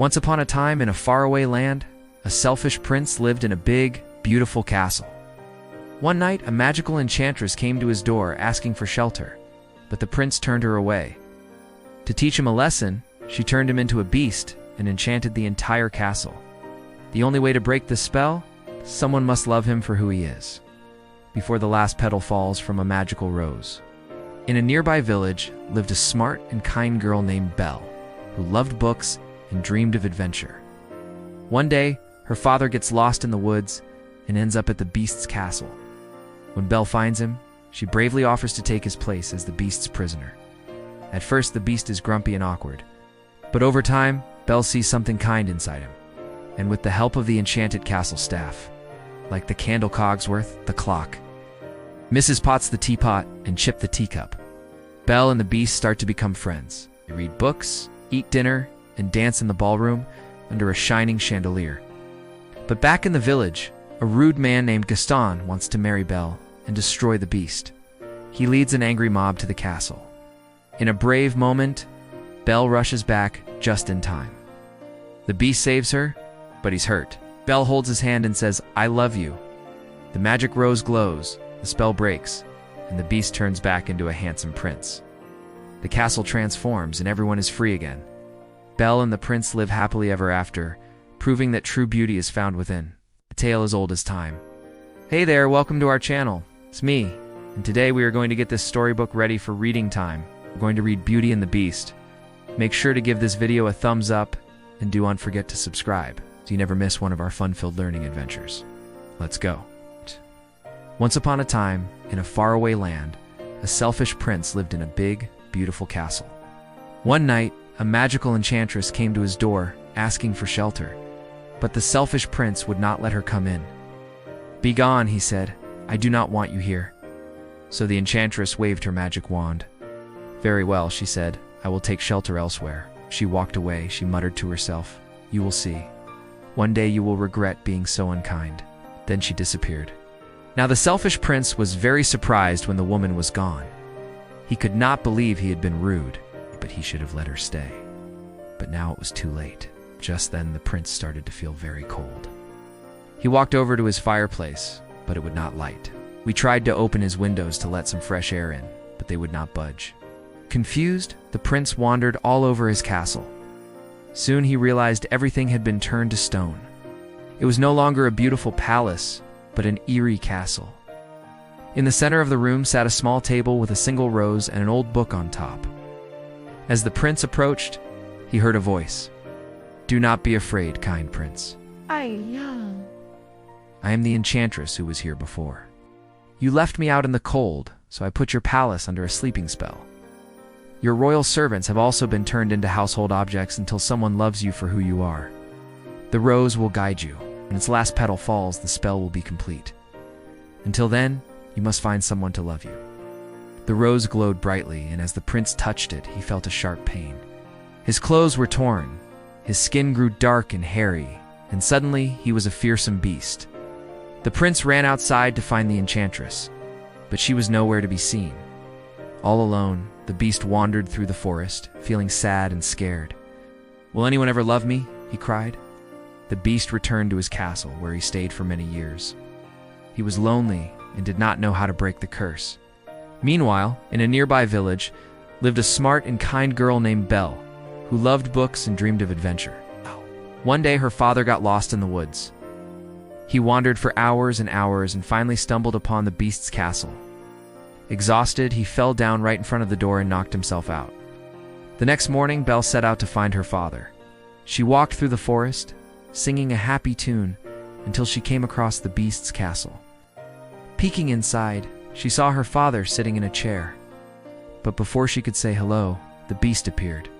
Once upon a time, in a faraway land, a selfish prince lived in a big, beautiful castle. One night, a magical enchantress came to his door asking for shelter, but the prince turned her away. To teach him a lesson, she turned him into a beast and enchanted the entire castle. The only way to break the spell? Someone must love him for who he is, before the last petal falls from a magical rose. In a nearby village lived a smart and kind girl named Belle, who loved books and dreamed of adventure. One day, her father gets lost in the woods and ends up at the beast's castle. When Belle finds him, she bravely offers to take his place as the beast's prisoner. At first, the beast is grumpy and awkward, but over time, Belle sees something kind inside him, and with the help of the enchanted castle staff, like the candle Cogsworth, the clock, Mrs. Potts the teapot, and Chip the teacup, Belle and the beast start to become friends. They read books, eat dinner, and dance in the ballroom under a shining chandelier. But back in the village, a rude man named Gaston wants to marry Belle and destroy the beast. He leads an angry mob to the castle. In a brave moment, Belle rushes back just in time. The beast saves her, but he's hurt. Belle holds his hand and says, "I love you." The magic rose glows, the spell breaks, and the beast turns back into a handsome prince. The castle transforms and everyone is free again. Belle and the prince live happily ever after, proving that true beauty is found within. A tale as old as time. Hey there, welcome to our channel. It's me, and today we are going to get this storybook ready for reading time. We're going to read Beauty and the Beast. Make sure to give this video a thumbs up, and do not forget to subscribe, so you never miss one of our fun-filled learning adventures. Let's go. Once upon a time, in a faraway land, a selfish prince lived in a big, beautiful castle. One night, a magical enchantress came to his door, asking for shelter, but the selfish prince would not let her come in. "Begone," he said, "I do not want you here." So the enchantress waved her magic wand. "Very well," she said, "I will take shelter elsewhere." She walked away. She muttered to herself, "You will see. One day you will regret being so unkind." Then she disappeared. Now the selfish prince was very surprised when the woman was gone. He could not believe he had been rude, but he should have let her stay. But now it was too late. Just then the prince started to feel very cold. He walked over to his fireplace, but it would not light. We tried to open his windows to let some fresh air in, but they would not budge. Confused, the prince wandered all over his castle. Soon he realized everything had been turned to stone. It was no longer a beautiful palace, but an eerie castle. In the center of the room sat a small table with a single rose and an old book on top. As the prince approached, he heard a voice. "Do not be afraid, kind prince. I am the enchantress who was here before. You left me out in the cold, so I put your palace under a sleeping spell. Your royal servants have also been turned into household objects until someone loves you for who you are. The rose will guide you. When its last petal falls, the spell will be complete. Until then, you must find someone to love you." The rose glowed brightly, and as the prince touched it, he felt a sharp pain. His clothes were torn, his skin grew dark and hairy, and suddenly he was a fearsome beast. The prince ran outside to find the enchantress, but she was nowhere to be seen. All alone, the beast wandered through the forest, feeling sad and scared. "Will anyone ever love me?" he cried. The beast returned to his castle, where he stayed for many years. He was lonely and did not know how to break the curse. Meanwhile, in a nearby village, lived a smart and kind girl named Belle, who loved books and dreamed of adventure. One day, her father got lost in the woods. He wandered for hours and hours and finally stumbled upon the beast's castle. Exhausted, he fell down right in front of the door and knocked himself out. The next morning, Belle set out to find her father. She walked through the forest, singing a happy tune, until she came across the beast's castle. Peeking inside, she saw her father sitting in a chair. But before she could say hello, the beast appeared.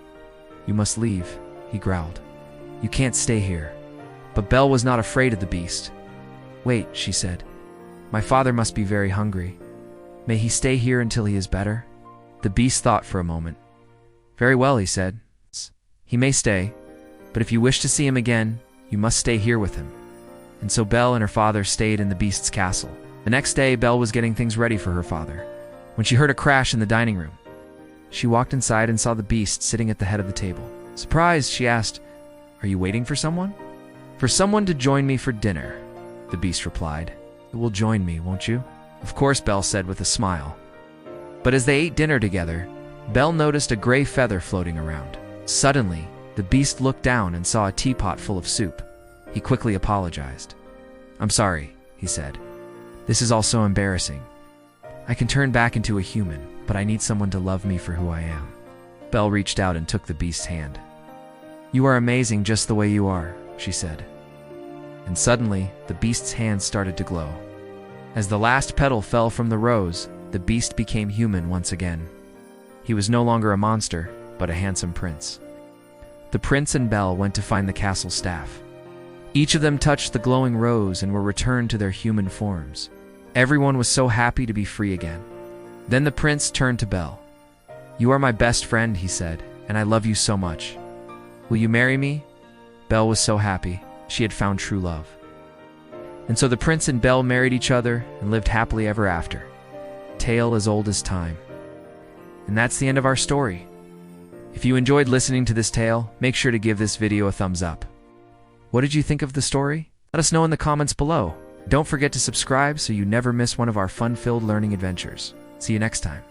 "You must leave," he growled. "You can't stay here." But Belle was not afraid of the beast. "Wait," she said. "My father must be very hungry. May he stay here until he is better?" The beast thought for a moment. "Very well," he said. "He may stay, but if you wish to see him again, you must stay here with him." And so Belle and her father stayed in the beast's castle. The next day, Belle was getting things ready for her father, when she heard a crash in the dining room. She walked inside and saw the beast sitting at the head of the table. Surprised, she asked, Are you waiting for someone? For someone to join me for dinner, the beast replied. You will join me, won't you? Of course, Belle said with a smile. But as they ate dinner together, Belle noticed a gray feather floating around. Suddenly, the beast looked down and saw a teapot full of soup. He quickly apologized. I'm sorry, he said. This is all so embarrassing. I can turn back into a human, but I need someone to love me for who I am. Belle reached out and took the beast's hand. You are amazing just the way you are, she said. And suddenly, the beast's hand started to glow. As the last petal fell from the rose, the beast became human once again. He was no longer a monster, but a handsome prince. The prince and Belle went to find the castle staff. Each of them touched the glowing rose and were returned to their human forms. Everyone was so happy to be free again. Then the prince turned to Belle. You are my best friend, he said, and I love you so much. Will you marry me? Belle was so happy. She had found true love. And so the prince and Belle married each other and lived happily ever after. Tale as old as time. And that's the end of our story. If you enjoyed listening to this tale, make sure to give this video a thumbs up. What did you think of the story? Let us know in the comments below. Don't forget to subscribe so you never miss one of our fun-filled learning adventures. See you next time.